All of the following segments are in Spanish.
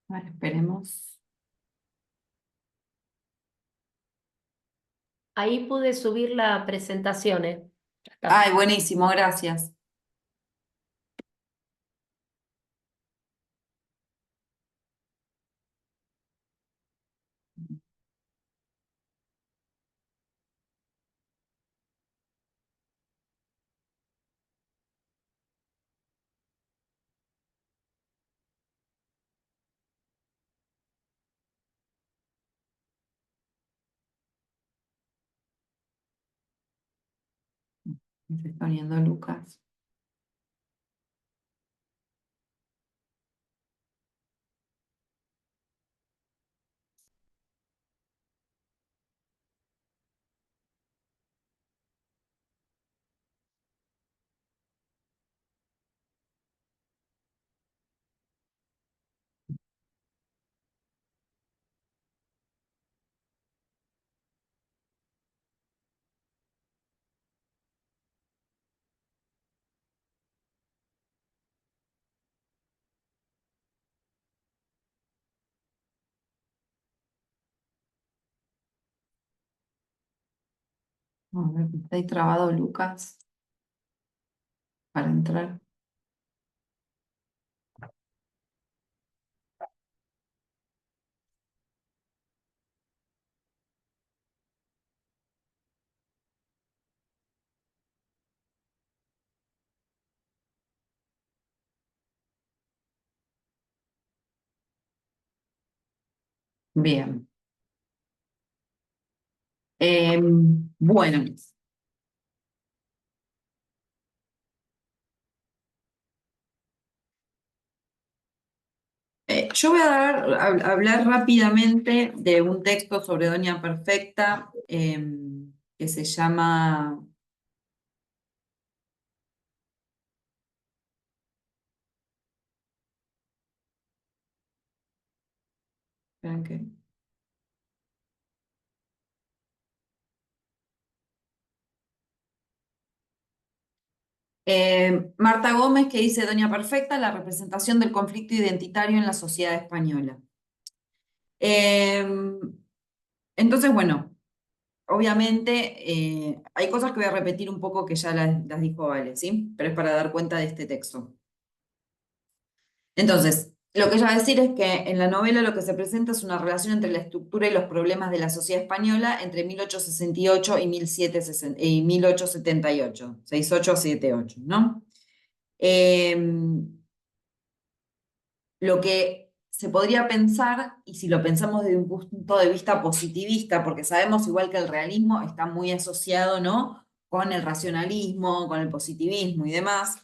Bueno, esperemos. Ahí pude subir la presentación, ¿eh? Ya está. Ay, buenísimo, gracias. Me está poniendo Lucas. A ver, está ahí trabado Lucas para entrar. Bien. Bueno, yo voy a hablar rápidamente de un texto sobre Doña Perfecta que se llama... esperen Marta Gómez, que dice Doña Perfecta, la representación del conflicto identitario en la sociedad española. Eh, entonces, bueno, obviamente hay cosas que voy a repetir un poco que ya las dijo Vale, ¿sí? Pero es para dar cuenta de este texto. Entonces, lo que ella va a decir es que en la novela lo que se presenta es una relación entre la estructura y los problemas de la sociedad española entre 1868 y 1878, 6878, ¿no? Eh, lo que se podría pensar, y si lo pensamos desde un punto de vista positivista, porque sabemos igual que el realismo está muy asociado, ¿no? Con el racionalismo, con el positivismo y demás,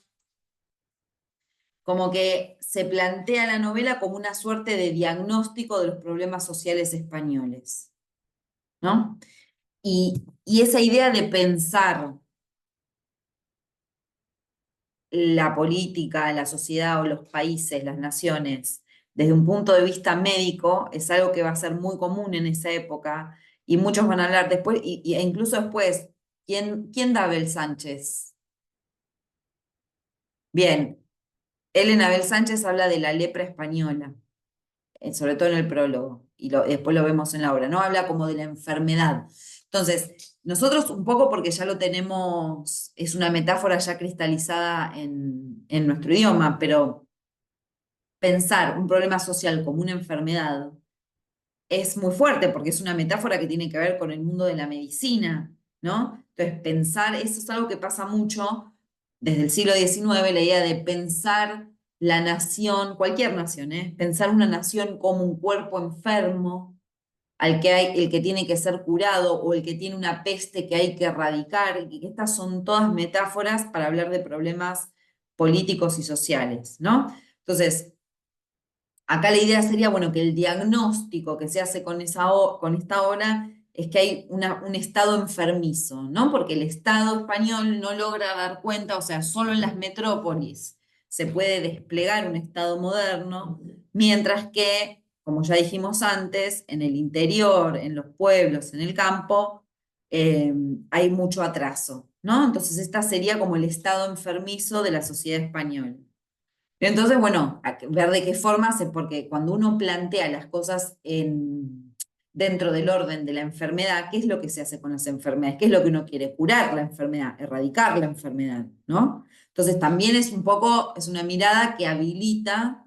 como que se plantea la novela como una suerte de diagnóstico de los problemas sociales españoles, ¿no? Y esa idea de pensar la política, la sociedad o los países, las naciones, desde un punto de vista médico, es algo que va a ser muy común en esa época, y muchos van a hablar después, e incluso después, ¿quién da Abel Sánchez? Bien, Elena Abel Sánchez habla de la lepra española, sobre todo en el prólogo, y después lo vemos en la obra, ¿no? Habla como de la enfermedad. Entonces, nosotros un poco porque ya lo tenemos, es una metáfora ya cristalizada en nuestro idioma, pero pensar un problema social como una enfermedad es muy fuerte porque es una metáfora que tiene que ver con el mundo de la medicina, ¿no? Entonces, pensar, eso es algo que pasa mucho desde el siglo XIX, la idea de pensar la nación, cualquier nación, ¿eh? Pensar una nación como un cuerpo enfermo al que hay, el que tiene que ser curado o el que tiene una peste que hay que erradicar, y que estas son todas metáforas para hablar de problemas políticos y sociales, ¿no? Entonces, acá la idea sería, bueno, que el diagnóstico que se hace con esta obra es que hay un estado enfermizo, ¿no? Porque el Estado español no logra dar cuenta, o sea, solo en las metrópolis se puede desplegar un Estado moderno, mientras que, como ya dijimos antes, en el interior, en los pueblos, en el campo, eh, hay mucho atraso, ¿no? Entonces, esta sería como el estado enfermizo de la sociedad española. Entonces, bueno, ver de qué forma, porque cuando uno plantea las cosas dentro del orden de la enfermedad, ¿qué es lo que se hace con las enfermedades? ¿Qué es lo que uno quiere? Curar la enfermedad, erradicar la enfermedad, ¿no? Entonces también es un poco, es una mirada que habilita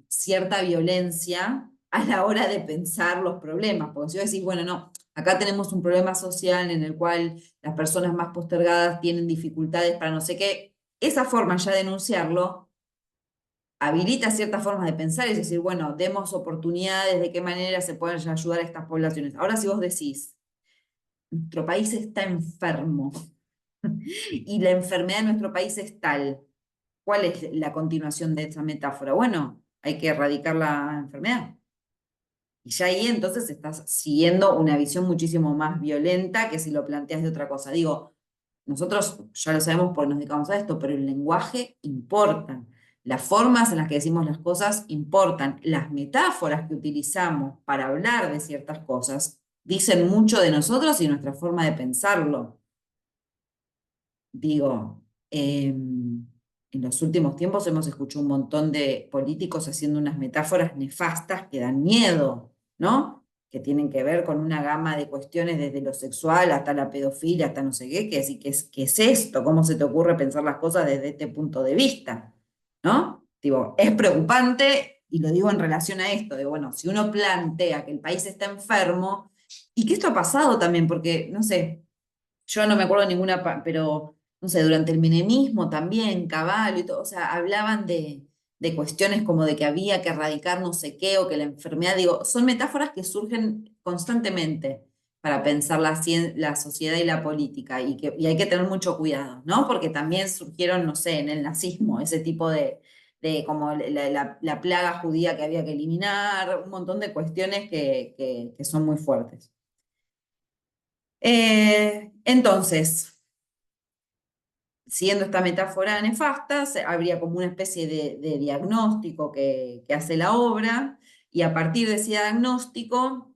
cierta violencia a la hora de pensar los problemas, porque si vos decís, bueno, no, acá tenemos un problema social en el cual las personas más postergadas tienen dificultades para no sé qué, esa forma ya de enunciarlo habilita ciertas formas de pensar y decir, bueno, demos oportunidades, de qué manera se pueden ayudar a estas poblaciones. Ahora, si vos decís, nuestro país está enfermo y la enfermedad en nuestro país es tal, ¿cuál es la continuación de esa metáfora? Bueno, hay que erradicar la enfermedad. Y ya ahí entonces estás siguiendo una visión muchísimo más violenta que si lo planteas de otra cosa. Digo, nosotros ya lo sabemos porque nos dedicamos a esto, pero el lenguaje importa. Las formas en las que decimos las cosas importan. Las metáforas que utilizamos para hablar de ciertas cosas dicen mucho de nosotros y nuestra forma de pensarlo. Digo, en los últimos tiempos hemos escuchado un montón de políticos haciendo unas metáforas nefastas que dan miedo, ¿no? Que tienen que ver con una gama de cuestiones desde lo sexual hasta la pedofilia, hasta no sé qué, que decir, qué es esto? ¿Cómo se te ocurre pensar las cosas desde este punto de vista? ¿No? Digo, es preocupante y lo digo en relación a esto, de bueno, si uno plantea que el país está enfermo, y que esto ha pasado también, porque, no sé, yo no me acuerdo de ninguna, pero no sé, durante el menemismo también, Caballo y todo, o sea, hablaban de cuestiones como de que había que erradicar no sé qué o que la enfermedad, digo, son metáforas que surgen constantemente para pensar la sociedad y la política y hay que tener mucho cuidado, ¿no? Porque también surgieron, no sé, en el nazismo, ese tipo de como la plaga judía que había que eliminar, un montón de cuestiones que son muy fuertes. Entonces, siguiendo esta metáfora nefasta, habría como una especie de diagnóstico que hace la obra, y a partir de ese diagnóstico,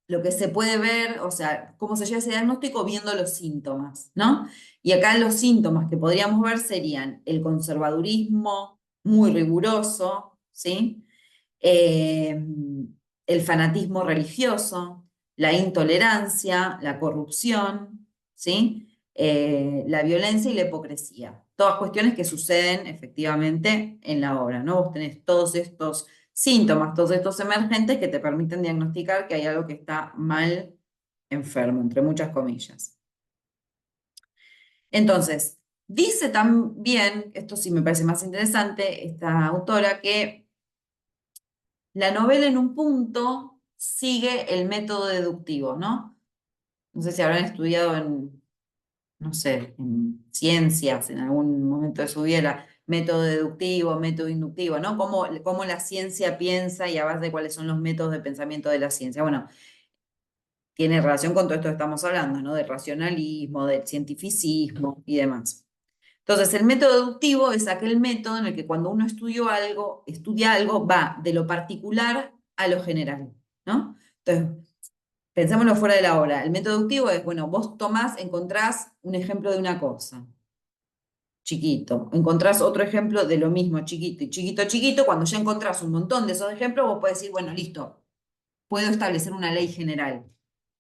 lo que se puede ver, o sea, cómo se llega a ese diagnóstico viendo los síntomas, ¿no? Y acá los síntomas que podríamos ver serían el conservadurismo muy riguroso, ¿sí? Eh, el fanatismo religioso, la intolerancia, la corrupción, ¿sí? La violencia y la hipocresía. Todas cuestiones que suceden efectivamente en la obra, ¿no? Vos tenés todos estos síntomas, todos estos emergentes que te permiten diagnosticar que hay algo que está mal, enfermo, entre muchas comillas. Entonces, dice también, esto sí me parece más interesante, esta autora, que la novela en un punto sigue el método deductivo, ¿no? No sé si habrán estudiado en, no sé, en ciencias en algún momento de su vida, método deductivo, método inductivo, ¿no? Cómo la ciencia piensa y a base de cuáles son los métodos de pensamiento de la ciencia. Bueno, tiene relación con todo esto que estamos hablando, ¿no? Del racionalismo, del cientificismo y demás. Entonces, el método deductivo es aquel método en el que cuando uno estudia algo, va de lo particular a lo general, ¿no? Entonces, pensémoslo fuera de la obra. El método deductivo es, bueno, vos tomás, encontrás un ejemplo de una cosa, chiquito, encontrás otro ejemplo de lo mismo, chiquito y chiquito, chiquito, cuando ya encontrás un montón de esos ejemplos, vos podés decir, bueno, listo, puedo establecer una ley general.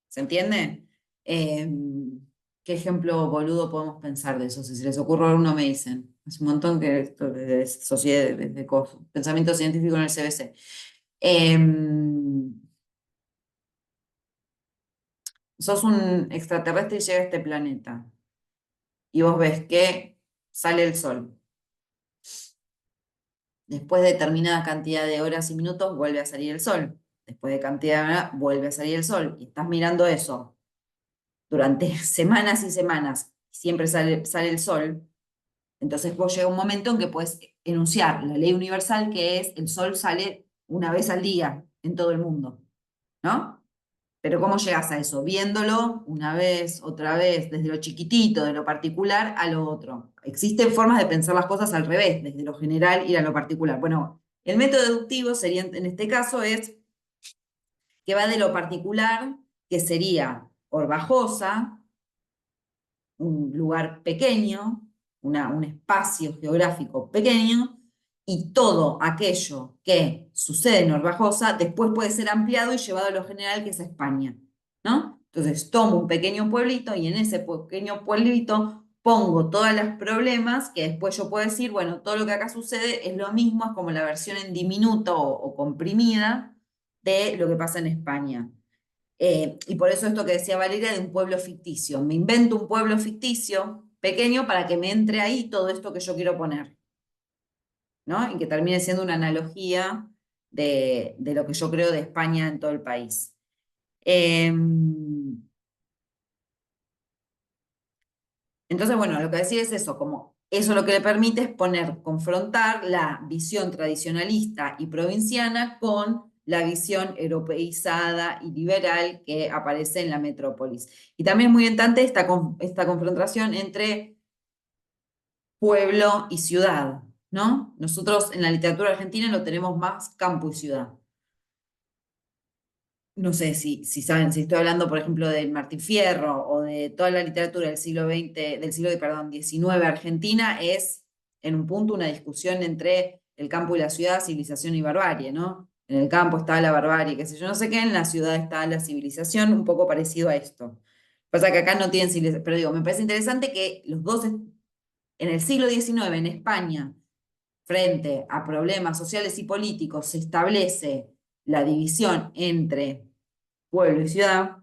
¿Se entiende? ¿Qué ejemplo boludo podemos pensar de eso? Si se les ocurre alguno, me dicen. Es un montón que esto de sociedad, de cosas. Pensamiento científico en el CBC. Sos un extraterrestre y llega a este planeta. Y vos ves que sale el sol. Después de determinada cantidad de horas y minutos, vuelve a salir el sol. Después de cantidad de horas, vuelve a salir el sol. Y estás mirando eso durante semanas y semanas. Siempre sale el sol. Entonces vos llega un momento en que puedes enunciar la ley universal que es el sol sale una vez al día en todo el mundo, ¿no? Pero ¿cómo llegas a eso? Viéndolo una vez, otra vez, desde lo chiquitito, de lo particular a lo otro. Existen formas de pensar las cosas al revés, desde lo general ir a lo particular. Bueno, el método deductivo sería, en este caso, es que va de lo particular, que sería Orbajosa, un lugar pequeño, un espacio geográfico pequeño, y todo aquello que sucede en Orbajosa después puede ser ampliado y llevado a lo general, que es España, ¿no? Entonces tomo un pequeño pueblito y en ese pequeño pueblito pongo todos los problemas que después yo puedo decir, bueno, todo lo que acá sucede es lo mismo, es como la versión en diminuto o comprimida de lo que pasa en España. Y por eso esto que decía Valeria de un pueblo ficticio. Me invento un pueblo ficticio pequeño para que me entre ahí todo esto que yo quiero poner, ¿no? Y que termine siendo una analogía de lo que yo creo de España en todo el país. Entonces, bueno, lo que decía es eso, como eso lo que le permite es confrontar la visión tradicionalista y provinciana con la visión europeizada y liberal que aparece en la metrópolis. Y también es muy importante esta confrontación entre pueblo y ciudad, ¿no? Nosotros en la literatura argentina lo tenemos más campo y ciudad. No sé si saben, si estoy hablando, por ejemplo, del Martín Fierro o de toda la literatura del siglo XX, perdón, XIX argentina, es en un punto una discusión entre el campo y la ciudad, civilización y barbarie, ¿no? En el campo está la barbarie, qué sé yo, no sé qué, en la ciudad está la civilización, un poco parecido a esto. Pasa que acá no tienen civilización, pero digo, me parece interesante que los dos, en el siglo XIX, en España, frente a problemas sociales y políticos, se establece la división entre pueblo y ciudad,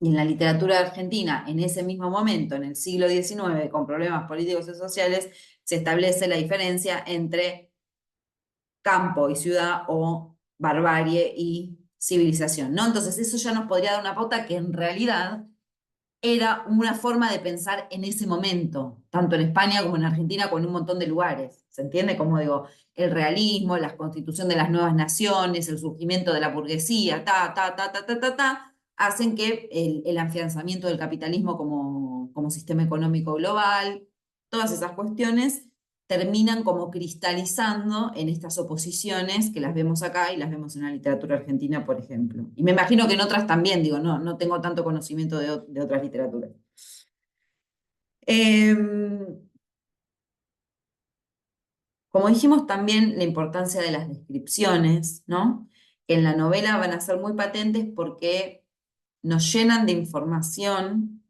y en la literatura argentina, en ese mismo momento, en el siglo XIX, con problemas políticos y sociales, se establece la diferencia entre campo y ciudad o barbarie y civilización, ¿no? Entonces eso ya nos podría dar una pauta que en realidad era una forma de pensar en ese momento, tanto en España como en Argentina, con un montón de lugares. ¿Se entiende? Como digo, el realismo, la constitución de las nuevas naciones, el surgimiento de la burguesía, hacen que el afianzamiento del capitalismo como sistema económico global, todas esas cuestiones terminan como cristalizando en estas oposiciones que las vemos acá y las vemos en la literatura argentina, por ejemplo. Y me imagino que en otras también, digo, no tengo tanto conocimiento de otras literaturas. Como dijimos también, la importancia de las descripciones, ¿no? Que en la novela van a ser muy patentes porque nos llenan de información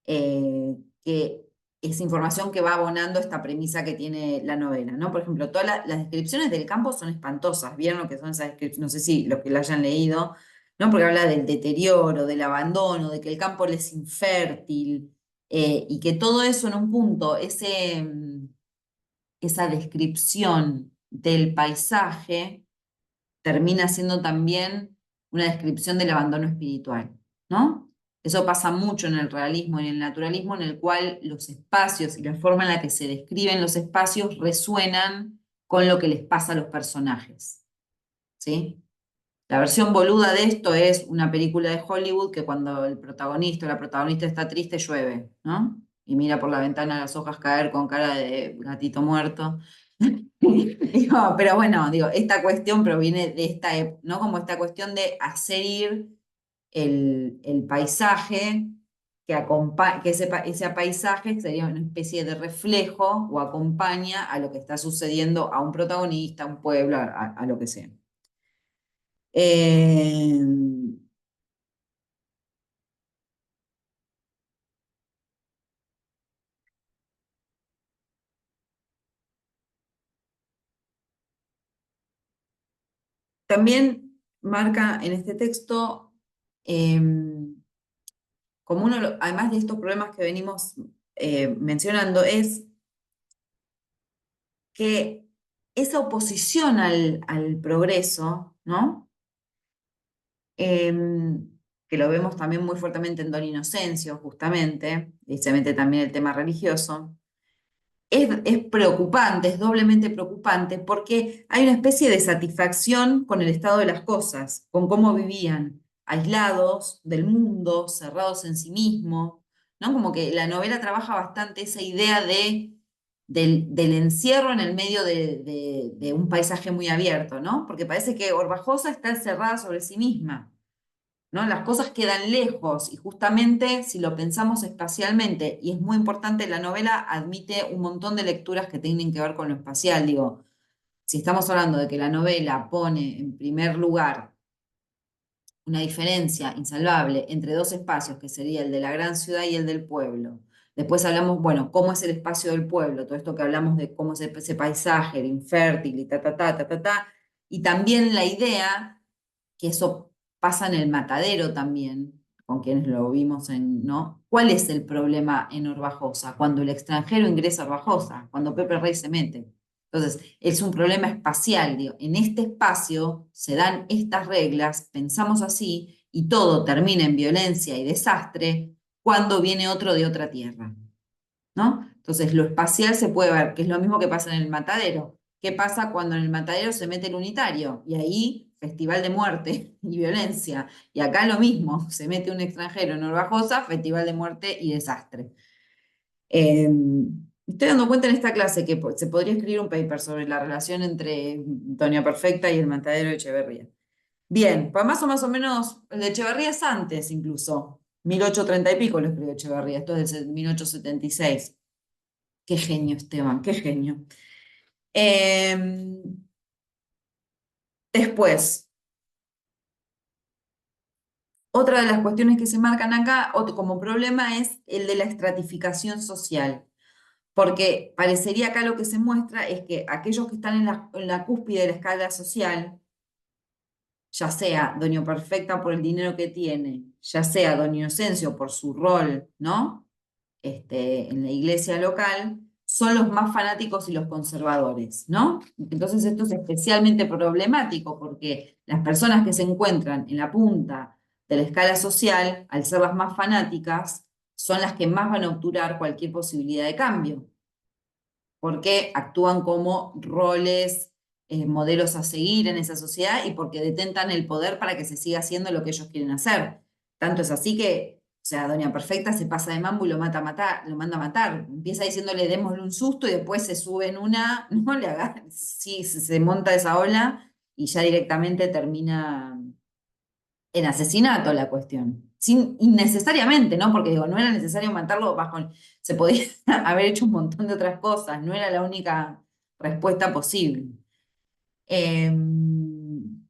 que es información que va abonando esta premisa que tiene la novela, ¿no? Por ejemplo, todas las descripciones del campo son espantosas. ¿Vieron lo que son esas descripciones? No sé si los que la hayan leído, ¿no? Porque habla del deterioro, del abandono, de que el campo le es infértil, y que todo eso en un punto, esa descripción del paisaje termina siendo también una descripción del abandono espiritual, ¿no? Eso pasa mucho en el realismo y en el naturalismo, en el cual los espacios y la forma en la que se describen los espacios resuenan con lo que les pasa a los personajes, ¿sí? La versión boluda de esto es una película de Hollywood que cuando el protagonista o la protagonista está triste llueve, ¿no? Y mira por la ventana las hojas caer con cara de gatito muerto. Digo, pero bueno, digo, esta cuestión proviene de esta época, ¿no? Como esta cuestión de hacer ir el paisaje que ese paisaje sería una especie de reflejo o acompaña a lo que está sucediendo a un protagonista, a un pueblo, a lo que sea. Eh, También marca en este texto, eh, como además de estos problemas que venimos mencionando, es que esa oposición al progreso, ¿no? Que lo vemos también muy fuertemente en Don Inocencio, justamente, y se mete también el tema religioso, es preocupante, es doblemente preocupante, porque hay una especie de satisfacción con el estado de las cosas, con cómo vivían, aislados del mundo, cerrados en sí mismos, ¿no? Como que la novela trabaja bastante esa idea del encierro en el medio de un paisaje muy abierto, ¿no? Porque parece que Orbajosa está encerrada sobre sí misma, ¿no? Las cosas quedan lejos y justamente si lo pensamos espacialmente, y es muy importante, la novela admite un montón de lecturas que tienen que ver con lo espacial, digo, si estamos hablando de que la novela pone en primer lugar una diferencia insalvable entre dos espacios, que sería el de la gran ciudad y el del pueblo. Después hablamos, bueno, cómo es el espacio del pueblo, todo esto que hablamos de cómo es ese paisaje, el infértil y ta, ta, ta, ta, ta, ta. Y también la idea que eso pasa en el matadero también, con quienes lo vimos en, ¿no? ¿Cuál es el problema en Orbajosa? Cuando el extranjero ingresa a Orbajosa, cuando Pepe Rey se mete. Entonces, es un problema espacial, digo, en este espacio se dan estas reglas, pensamos así, y todo termina en violencia y desastre cuando viene otro de otra tierra, ¿no? Entonces, lo espacial se puede ver, que es lo mismo que pasa en el matadero. ¿Qué pasa cuando en el matadero se mete el unitario? Y ahí, festival de muerte y violencia. Y acá lo mismo, se mete un extranjero en Orbajosa, festival de muerte y desastre. Me estoy dando cuenta en esta clase que se podría escribir un paper sobre la relación entre Doña Perfecta y el matadero de Echeverría. Bien, pues más o menos, el de Echeverría es antes incluso, 1830 y pico lo escribió Echeverría, esto es de 1876. Qué genio, Esteban, qué genio. Después, otra de las cuestiones que se marcan acá como problema es el de la estratificación social, porque parecería acá lo que se muestra es que aquellos que están en la cúspide de la escala social, ya sea Doña Perfecta por el dinero que tiene, ya sea Don Inocencio por su rol, ¿no? En la iglesia local, son los más fanáticos y los conservadores, ¿no? Entonces esto es especialmente problemático porque las personas que se encuentran en la punta de la escala social, al ser las más fanáticas, son las que más van a obturar cualquier posibilidad de cambio, porque actúan como roles, modelos a seguir en esa sociedad y porque detentan el poder para que se siga haciendo lo que ellos quieren hacer. Tanto es así que, o sea, Doña Perfecta se pasa de mambo y lo mata a matar, lo manda a matar. Empieza diciéndole démosle un susto y después se sube en una, no le haga, sí, se monta esa ola y ya directamente termina en asesinato la cuestión. Sin, innecesariamente, ¿no? Porque digo, no era necesario matarlo bajo. Se podía haber hecho un montón de otras cosas, no era la única respuesta posible. Em,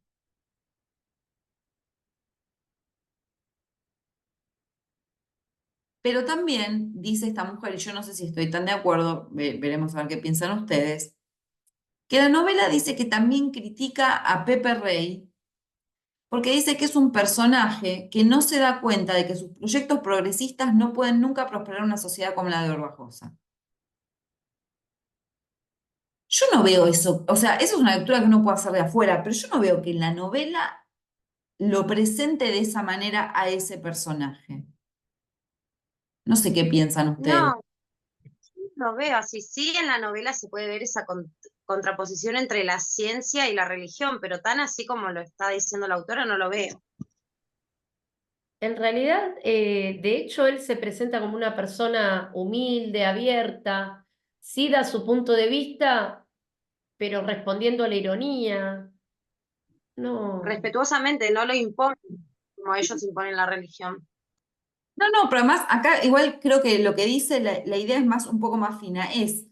pero también dice esta mujer, y yo no sé si estoy tan de acuerdo, veremos a ver qué piensan ustedes, que la novela dice que también critica a Pepe Rey, porque dice que es un personaje que no se da cuenta de que sus proyectos progresistas no pueden nunca prosperar en una sociedad como la de Orbajosa. Yo no veo eso, o sea, eso es una lectura que uno puede hacer de afuera, pero yo no veo que en la novela lo presente de esa manera a ese personaje. No sé qué piensan ustedes. No, lo veo así. Sí, en la novela se puede ver esa contraposición entre la ciencia y la religión, pero tan así como lo está diciendo la autora, no lo veo. En realidad, de hecho, él se presenta como una persona humilde, abierta, sí da su punto de vista, pero respondiendo a la ironía. No, Respetuosamente, no lo imponen como ellos imponen la religión. No, no, pero además acá igual creo que lo que dice la idea es más un poco más fina, es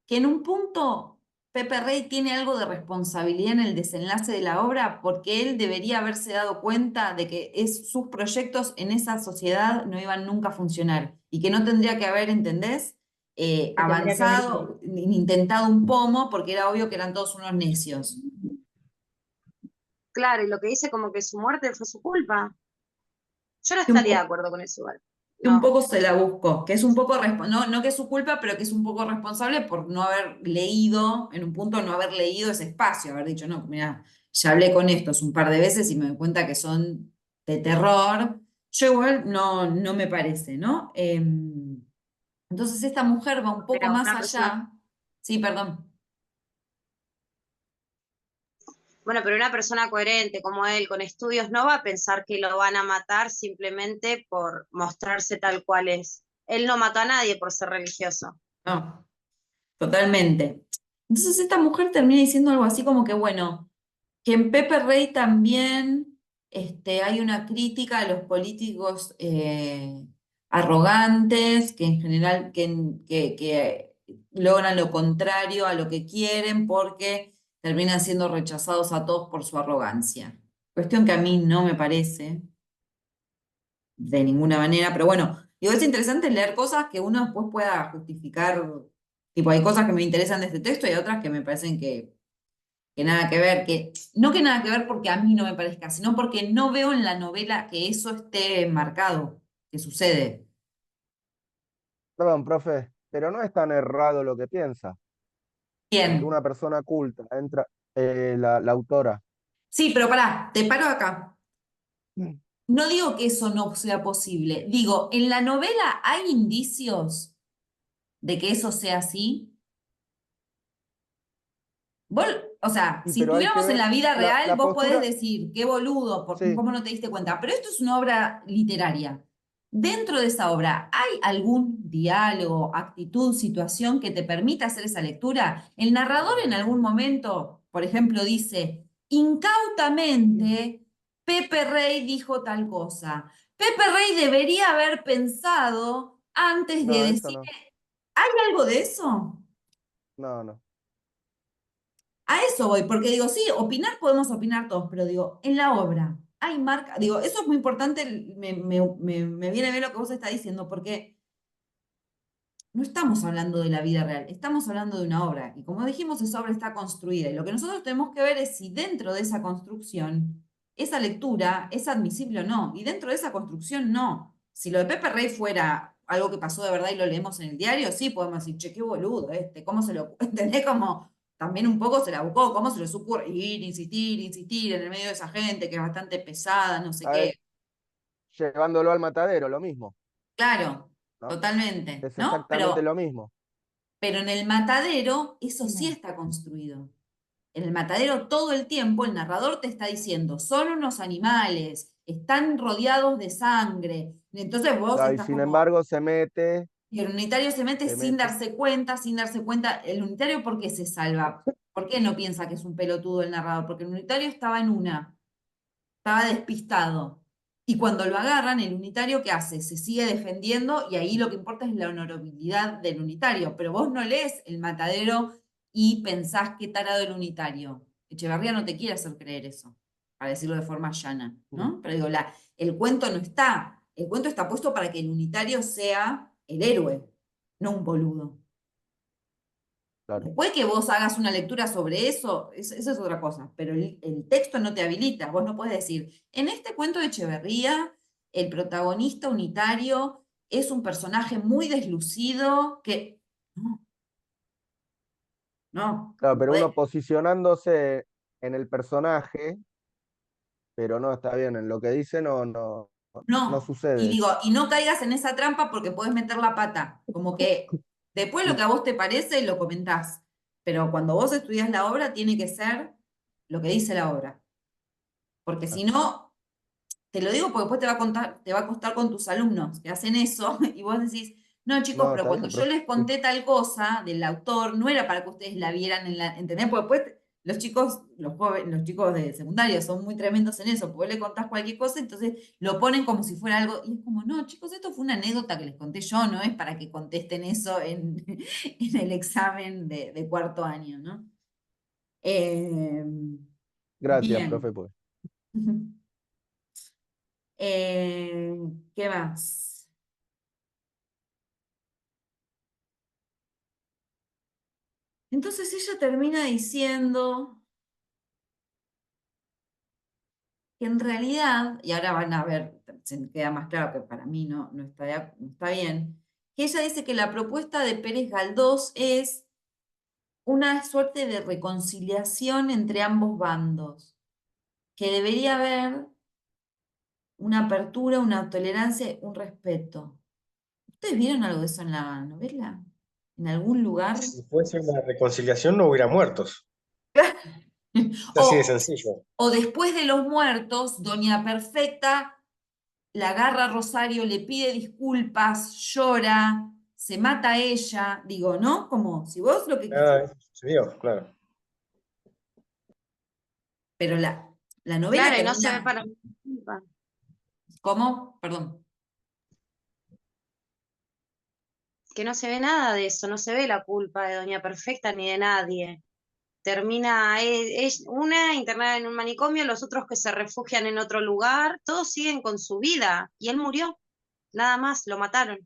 que en un punto Pepe Rey tiene algo de responsabilidad en el desenlace de la obra porque él debería haberse dado cuenta de que sus proyectos en esa sociedad no iban nunca a funcionar y que no tendría que haber, ¿entendés? que tendría que haber. Avanzado, ni intentado un pomo porque era obvio que eran todos unos necios. Claro, y lo que dice como que su muerte fue su culpa. Yo no Que un estaría de acuerdo con eso igual. que un No. poco se la buscó, que es un poco, no, no que es su culpa, pero que es un poco responsable por no haber leído, en un punto no haber leído ese espacio, haber dicho, no, mira, ya hablé con estos un par de veces y me doy cuenta que son de terror. Yo igual no, no me parece, ¿no? Entonces esta mujer va un poco Pero más una persona, allá. Sí, perdón. bueno, pero una persona coherente como él, con estudios, no va a pensar que lo van a matar simplemente por mostrarse tal cual es. Él no mató a nadie por ser religioso. No, totalmente. Entonces esta mujer termina diciendo algo así como que, bueno, que en Pepe Rey también hay una crítica a los políticos arrogantes, que en general que logran lo contrario a lo que quieren, porque terminan siendo rechazados a todos por su arrogancia. Cuestión que a mí no me parece de ninguna manera, pero bueno, digo, es interesante leer cosas que uno después pueda justificar, tipo, hay cosas que me interesan de este texto y hay otras que me parecen que nada que ver, no que nada que ver porque a mí no me parezca, sino porque no veo en la novela que eso esté marcado, que sucede. Perdón, profe, pero no es tan errado lo que piensa, porque Bien, una persona culta entra, la autora. sí, pero pará, te paro acá. Mm. No digo que eso no sea posible, digo, en la novela hay indicios de que eso sea así. Vos, o sea, Y si pero hay que estuviéramos en ver la vida real, la vos podés postura, decir, qué boludo, sí, ¿cómo no te diste cuenta? Pero esto es una obra literaria. Dentro de esa obra, ¿hay algún diálogo, actitud, situación que te permita hacer esa lectura? El narrador en algún momento, por ejemplo, dice, incautamente, Pepe Rey dijo tal cosa. Pepe Rey debería haber pensado antes de no, eso decir, no, ¿hay algo de eso? no, no. A eso voy, porque digo, sí, opinar podemos opinar todos, pero digo, en la obra hay marca, digo, eso es muy importante, me viene bien lo que vos estás diciendo, porque no estamos hablando de la vida real, estamos hablando de una obra, y como dijimos, esa obra está construida, y lo que nosotros tenemos que ver es si dentro de esa construcción, esa lectura es admisible o no, y dentro de esa construcción no. Si lo de Pepe Rey fuera algo que pasó de verdad y lo leemos en el diario, sí podemos decir, che, qué boludo ¿cómo se lo, entendés? Como también un poco se la buscó, cómo se les ocurre ir, insistir, insistir en el medio de esa gente que es bastante pesada, no sé A qué. ver, llevándolo al matadero, lo mismo, Claro, ¿no? totalmente, Es ¿no? exactamente lo mismo. Pero en el matadero eso sí está construido. En el matadero todo el tiempo el narrador te está diciendo, son unos animales, están rodeados de sangre. Entonces vos Claro, y estás sin como, embargo se mete, y el unitario se mete se mete. sin darse cuenta. El unitario, ¿por qué se salva? ¿Por qué no piensa que es un pelotudo el narrador? Porque el unitario estaba en una, estaba despistado. Y cuando lo agarran, el unitario, ¿qué hace? Se sigue defendiendo y ahí lo que importa es la honorabilidad del unitario. Pero vos no lees el matadero y pensás qué tarado el unitario. Echeverría no te quiere hacer creer eso, para decirlo de forma llana, Mm, ¿no? Pero digo, el cuento no está. El cuento está puesto para que el unitario sea el héroe, no un boludo. claro. Después que vos hagas una lectura sobre eso, eso es otra cosa, pero el texto no te habilita. Vos no puedes decir, en este cuento de Echeverría, el protagonista unitario es un personaje muy deslucido que... No, no, Claro, no pero podés. uno posicionándose en el personaje, pero no está bien, en lo que dice no No, y sucede digo, eso. y no caigas en esa trampa porque podés meter la pata. Como que después lo que a vos te parece lo comentás, pero cuando vos estudias la obra tiene que ser lo que dice la obra, porque si no... Te lo digo porque después te va a costar con tus alumnos que hacen eso y vos decís, no, chicos, No, pero está cuando bien, yo profe. les Sí, conté tal cosa del autor, no era para que ustedes la vieran en la, ¿entendés? Porque después los chicos, los jóvenes, los chicos de secundaria son muy tremendos en eso, porque vos le contás cualquier cosa, entonces lo ponen como si fuera algo, y es como, no, chicos, esto fue una anécdota que les conté yo, no es para que contesten eso en, en el examen de cuarto año, ¿no? Eh, gracias, profe, bien. pues. Eh, ¿Qué más? Entonces ella termina diciendo que en realidad, y ahora van a ver, se queda más claro que para mí no está bien, que ella dice que la propuesta de Pérez Galdós es una suerte de reconciliación entre ambos bandos, que debería haber una apertura, una tolerancia, un respeto. ¿Ustedes vieron algo de eso en la novela? ¿En algún lugar? Si fuese una reconciliación, no hubiera muertos. Es así de O, sencillo. o después de los muertos, Doña Perfecta la agarra a Rosario, le pide disculpas, llora, se mata a ella, digo, ¿no? Como si vos lo que Nada quisieras. de eso sucedió, claro. Pero la novela Claro, y no se ve termina, para mí culpa. ¿cómo? Perdón. Que no se ve nada de eso, no se ve la culpa de Doña Perfecta ni de nadie. termina una internada en un manicomio, los otros que se refugian en otro lugar, todos siguen con su vida y él murió, nada más, lo mataron.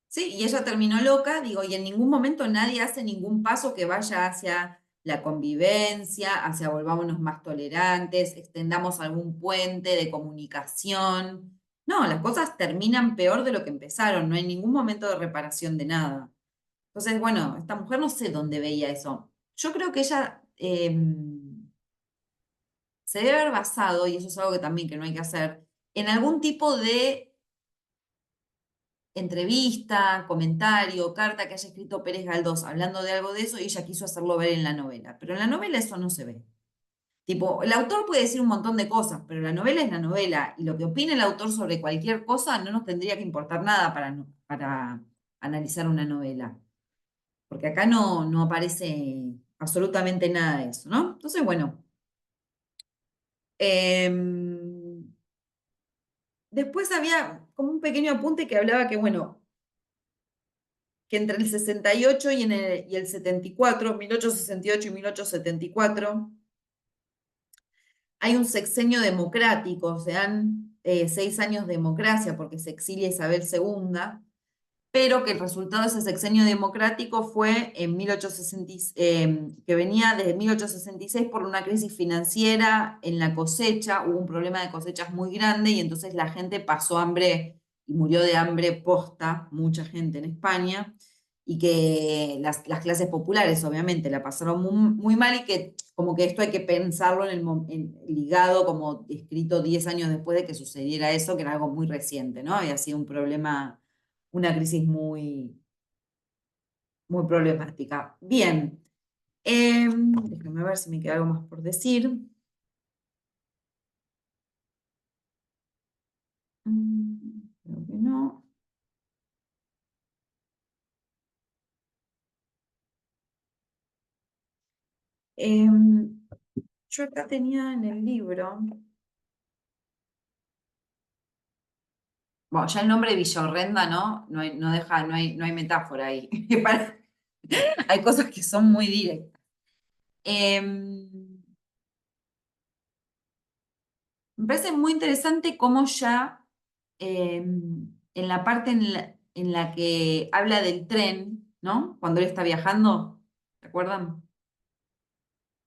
Sí, y ella terminó loca, digo, y en ningún momento nadie hace ningún paso que vaya hacia la convivencia, hacia volvámonos más tolerantes, extendamos algún puente de comunicación. No, las cosas terminan peor de lo que empezaron, no hay ningún momento de reparación de nada. Entonces, bueno, esta mujer no sé dónde veía eso. Yo creo que ella se debe haber basado, y eso es algo que también que no hay que hacer, en algún tipo de entrevista, comentario, carta que haya escrito Pérez Galdós hablando de algo de eso y ella quiso hacerlo ver en la novela. Pero en la novela eso no se ve. Tipo, el autor puede decir un montón de cosas, pero la novela es la novela y lo que opine el autor sobre cualquier cosa no nos tendría que importar nada para, para analizar una novela. Porque acá no aparece absolutamente nada de eso, ¿no? Entonces, bueno. Después había como un pequeño apunte que hablaba que, bueno, que entre el 68 y el 74, 1868 y 1874, hay un sexenio democrático, se dan 6 años de democracia porque se exilia Isabel II, pero que el resultado de ese sexenio democrático fue en 1860, que venía desde 1866 por una crisis financiera en la cosecha, hubo un problema de cosechas muy grande y entonces la gente pasó hambre y murió de hambre posta, mucha gente en España, y que las clases populares obviamente la pasaron muy mal y que como que esto hay que pensarlo ligado, como escrito 10 años después de que sucediera eso, que era algo muy reciente, ¿no? Había sido un problema, una crisis muy problemática. Bien, déjame ver si me queda algo más por decir. Creo que no. Yo acá tenía en el libro, bueno, ya el nombre de Villorrenda, ¿no? No deja, no hay metáfora ahí. Hay cosas que son muy directas. Me parece muy interesante cómo ya en la parte en la que habla del tren, ¿no? Cuando él está viajando, ¿te acuerdan?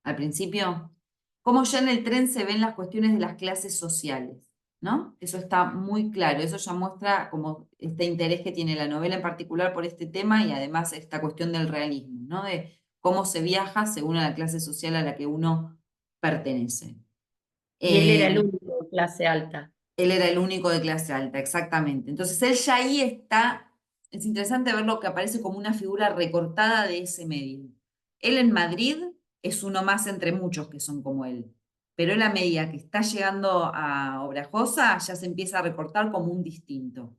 Al principio, cómo ya en el tren se ven las cuestiones de las clases sociales, ¿no? Eso está muy claro, eso ya muestra como este interés que tiene la novela en particular por este tema y además esta cuestión del realismo, ¿no? De cómo se viaja según la clase social a la que uno pertenece. Y él era Eh, el único de clase alta. Él era el único de clase alta, exactamente. Entonces él ya ahí está, es interesante ver lo que aparece como una figura recortada de ese medio. Él en Madrid es uno más entre muchos que son como él, pero él a medida que está llegando a Obrajosa ya se empieza a recortar como un distinto.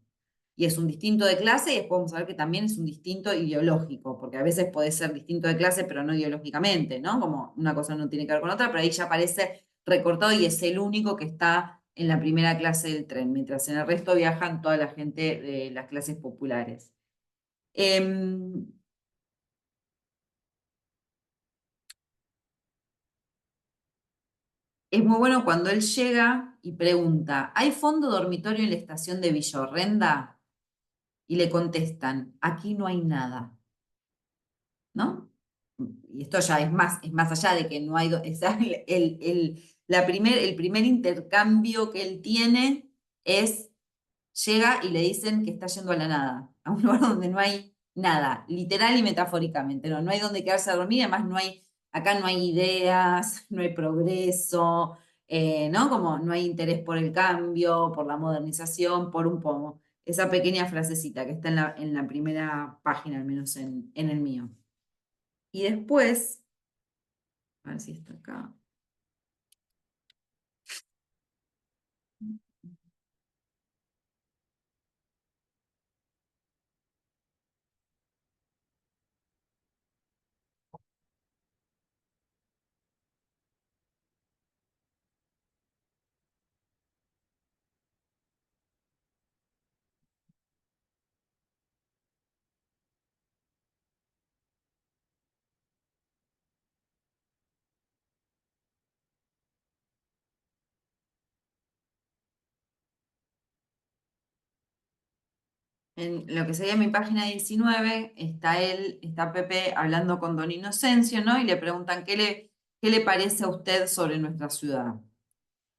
Y es un distinto de clase y después vamos a ver que también es un distinto ideológico, porque a veces puede ser distinto de clase, pero no ideológicamente, ¿no? Como una cosa no tiene que ver con otra, pero ahí ya aparece recortado y es el único que está en la primera clase del tren, mientras en el resto viajan toda la gente de las clases populares. Em, es muy bueno cuando él llega y pregunta, ¿hay fondo dormitorio en la estación de Villorrenda? Y le contestan, aquí no hay nada. ¿No? Y esto ya es más allá de que no hay, el primer intercambio que él tiene es, llega y le dicen que está yendo a la nada, a un lugar donde no hay nada, literal y metafóricamente, no hay donde quedarse a dormir, además acá no hay ideas, no hay progreso, ¿no? Como no hay interés por el cambio, por la modernización, por un pomo. Esa pequeña frasecita que está en la primera página, al menos en el mío. Y después, a ver si está acá. En lo que sería mi página 19, está Pepe hablando con don Inocencio, ¿no? Y le preguntan, qué le parece a usted sobre nuestra ciudad?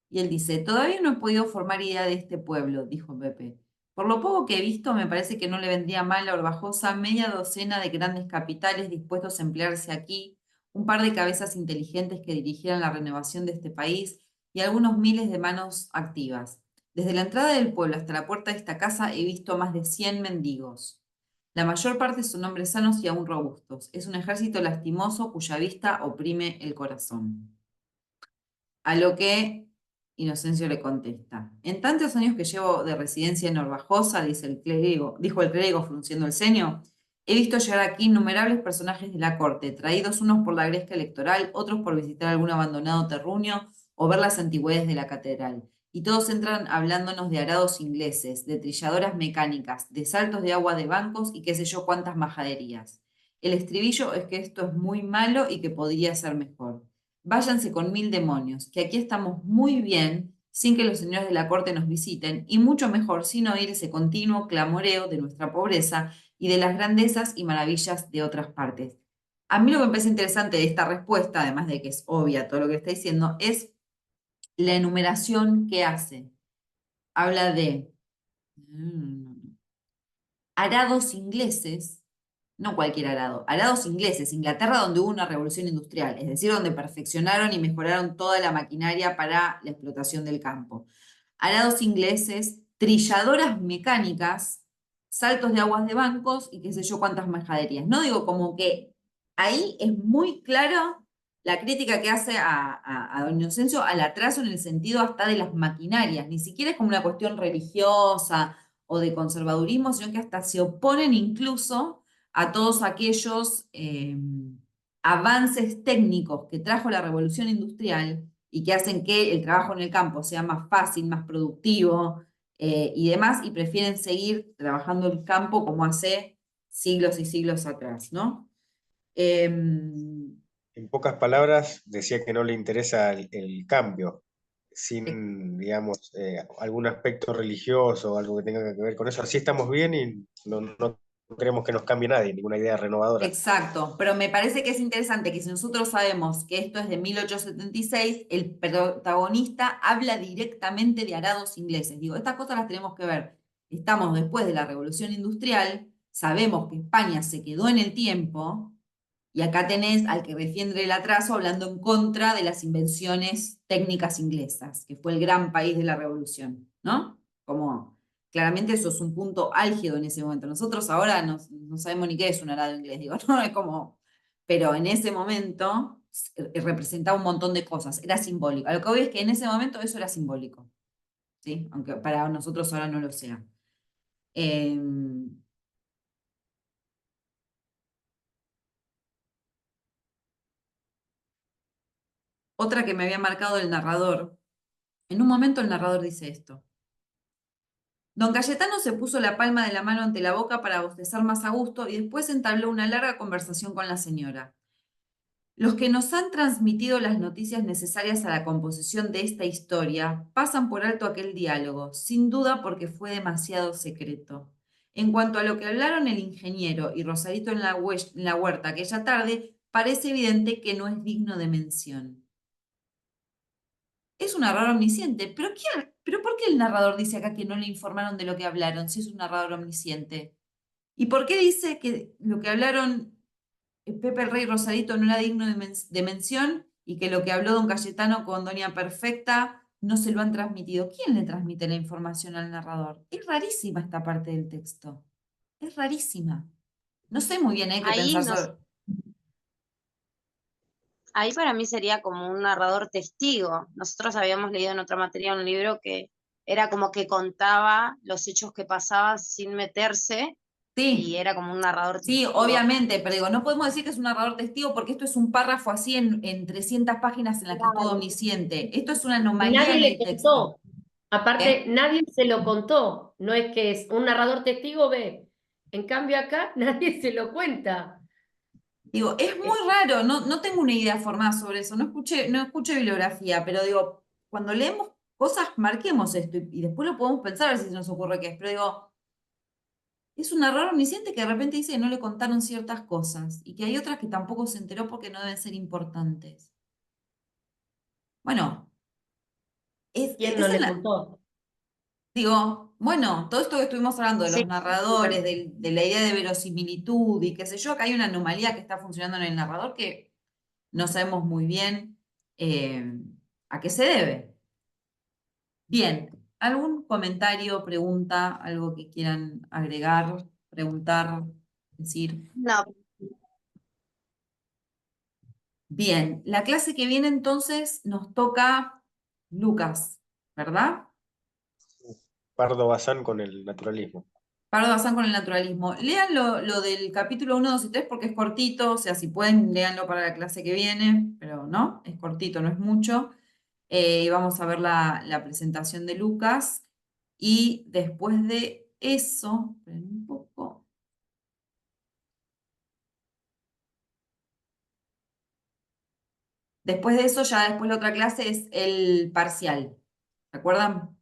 Y él dice, todavía no he podido formar idea de este pueblo, dijo Pepe. Por lo poco que he visto, me parece que no le vendría mal a Orbajosa media docena de grandes capitales dispuestos a emplearse aquí, un par de cabezas inteligentes que dirigieran la renovación de este país y algunos miles de manos activas. Desde la entrada del pueblo hasta la puerta de esta casa he visto más de 100 mendigos. La mayor parte son hombres sanos y aún robustos. Es un ejército lastimoso cuya vista oprime el corazón. A lo que Inocencio le contesta, en tantos años que llevo de residencia en Orbajosa, dijo el clérigo frunciendo el ceño, he visto llegar aquí innumerables personajes de la corte, traídos unos por la gresca electoral, otros por visitar algún abandonado terruño o ver las antigüedades de la catedral. Y todos entran hablándonos de arados ingleses, de trilladoras mecánicas, de saltos de agua de bancos y qué sé yo cuántas majaderías. El estribillo es que esto es muy malo y que podría ser mejor. Váyanse con 1000 demonios, que aquí estamos muy bien sin que los señores de la corte nos visiten, y mucho mejor sin oír ese continuo clamoreo de nuestra pobreza y de las grandezas y maravillas de otras partes. A mí lo que me parece interesante de esta respuesta, además de que es obvia todo lo que está diciendo, es la enumeración que hace. Habla de arados ingleses, no cualquier arado, arados ingleses, Inglaterra donde hubo una revolución industrial, es decir, donde perfeccionaron y mejoraron toda la maquinaria para la explotación del campo. Arados ingleses, trilladoras mecánicas, saltos de aguas de bancos y qué sé yo cuántas majaderías. No digo como que ahí es muy claro la crítica que hace a don Inocencio al atraso en el sentido hasta de las maquinarias, ni siquiera es como una cuestión religiosa o de conservadurismo, sino que hasta se oponen incluso a todos aquellos avances técnicos que trajo la revolución industrial y que hacen que el trabajo en el campo sea más fácil, más productivo y demás, y prefieren seguir trabajando el campo como hace siglos y siglos atrás, ¿no? En pocas palabras, decía que no le interesa el cambio, sin, digamos, algún aspecto religioso o algo que tenga que ver con eso. Así estamos bien y no queremos que nos cambie nadie, ninguna idea renovadora. Exacto, pero me parece que es interesante que si nosotros sabemos que esto es de 1876, el protagonista habla directamente de arados ingleses. Digo, estas cosas las tenemos que ver. Estamos después de la Revolución Industrial, sabemos que España se quedó en el tiempo, y acá tenés al que defiende el atraso hablando en contra de las invenciones técnicas inglesas, que fue el gran país de la Revolución, ¿no? Como claramente eso es un punto álgido en ese momento. Nosotros ahora no sabemos ni qué es un arado inglés, digo, no es como, pero en ese momento representaba un montón de cosas, era simbólico. A lo que voy es que en ese momento eso era simbólico, ¿sí? Aunque para nosotros ahora no lo sea. Otra que me había marcado el narrador. En un momento el narrador dice esto. Don Cayetano se puso la palma de la mano ante la boca para bostezar más a gusto y después entabló una larga conversación con la señora. Los que nos han transmitido las noticias necesarias a la composición de esta historia pasan por alto aquel diálogo, sin duda porque fue demasiado secreto. En cuanto a lo que hablaron el ingeniero y Rosarito en la huerta aquella tarde, parece evidente que no es digno de mención. Es un narrador omnisciente, pero ¿por qué el narrador dice acá que no le informaron de lo que hablaron si es un narrador omnisciente? ¿Y por qué dice que lo que hablaron Pepe el Rey y Rosarito no era digno de mención y que lo que habló don Cayetano con Doña Perfecta no se lo han transmitido? ¿Quién le transmite la información al narrador? Es rarísima esta parte del texto. Es rarísima. No sé muy bien qué Ahí, pensar nos, sobre... ahí para mí sería como un narrador testigo. Nosotros habíamos leído en otra materia un libro que era como que contaba los hechos que pasaban sin meterse y Sí, era como un narrador sí, testigo. obviamente, pero digo, no podemos decir que es un narrador testigo porque esto es un párrafo así en 300 páginas en las que es todo Claro. omnisciente. Esto es una Y anomalía nadie en le el texto. contó. Aparte, ¿Eh? nadie se lo contó. No es que es un narrador testigo, ve. En cambio acá nadie se lo cuenta. Digo, es muy Eh, raro, no tengo una idea formada sobre eso, no escuché bibliografía, pero digo, cuando leemos cosas, marquemos esto y después lo podemos pensar a ver si se nos ocurre qué es. Pero digo, es un narrador omnisciente que de repente dice que no le contaron ciertas cosas y que hay otras que tampoco se enteró porque no deben ser importantes. Bueno, ¿Quién es no en le la, contó? digo, bueno, todo esto que estuvimos hablando de Sí, los narradores, de la idea de verosimilitud y qué sé yo, que hay una anomalía que está funcionando en el narrador que no sabemos muy bien a qué se debe. Bien, ¿algún comentario, pregunta, algo que quieran agregar, preguntar, decir? no, Bien, la clase que viene entonces nos toca Lucas, ¿verdad? Pardo Bazán con el naturalismo. Pardo Bazán con el naturalismo. Lean lo del capítulo 1, 2 y 3 porque es cortito, o sea, si pueden, léanlo para la clase que viene, pero no, es cortito, no es mucho. Y vamos a ver la presentación de Lucas. Y después de eso, esperen un poco. Después de eso, ya después la otra clase es el parcial. ¿Se acuerdan?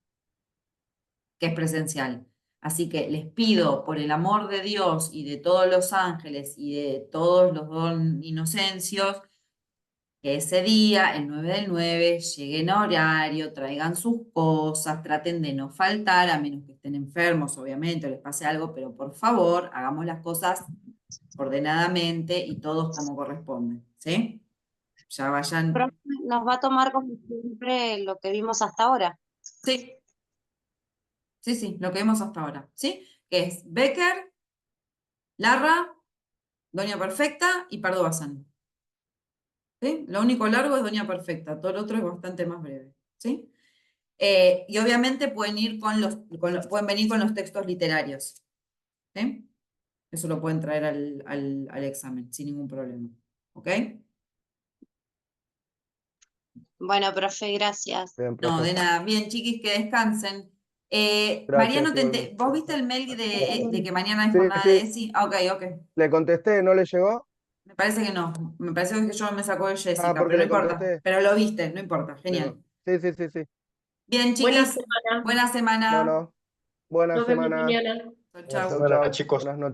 Que es presencial. Así que les pido, por el amor de Dios y de todos los ángeles y de todos los don inocencios, que ese día, el 9 del 9, lleguen a horario, traigan sus cosas, traten de no faltar, a menos que estén enfermos, obviamente, o les pase algo, pero por favor, hagamos las cosas ordenadamente y todos como corresponden, ¿sí? Ya vayan. profe, nos va a tomar como siempre lo que vimos hasta ahora. Sí, sí, lo que vimos hasta ahora, ¿sí? Que es Becker, Larra, Doña Perfecta y Pardo Bazán. ¿Sí? Lo único largo es Doña Perfecta, todo lo otro es bastante más breve, ¿sí? Y obviamente pueden ir pueden venir con los textos literarios, ¿sí? Eso lo pueden traer al examen sin ningún problema, ¿ok? Bueno, profe, gracias. Bien, No, de profe. nada. Bien, chiquis, que descansen. Gracias Mariano, igualmente. ¿vos viste el mail de que mañana hay Sí, jornada de sí, ESI? Ah, ok, ok. le contesté, ¿no le llegó? Me parece que no. Me parece que yo me sacó de Ah, Jessica, porque pero no le importa. contesté. Pero lo viste, no importa. Genial. Sí, sí, sí, sí. Bien, Buena chiquis, semana. buena semana. Bueno, buena Nos vemos semana. mañana. Chau, Buenas chau. Chau, semanas, chau. chicos. Buenas noches.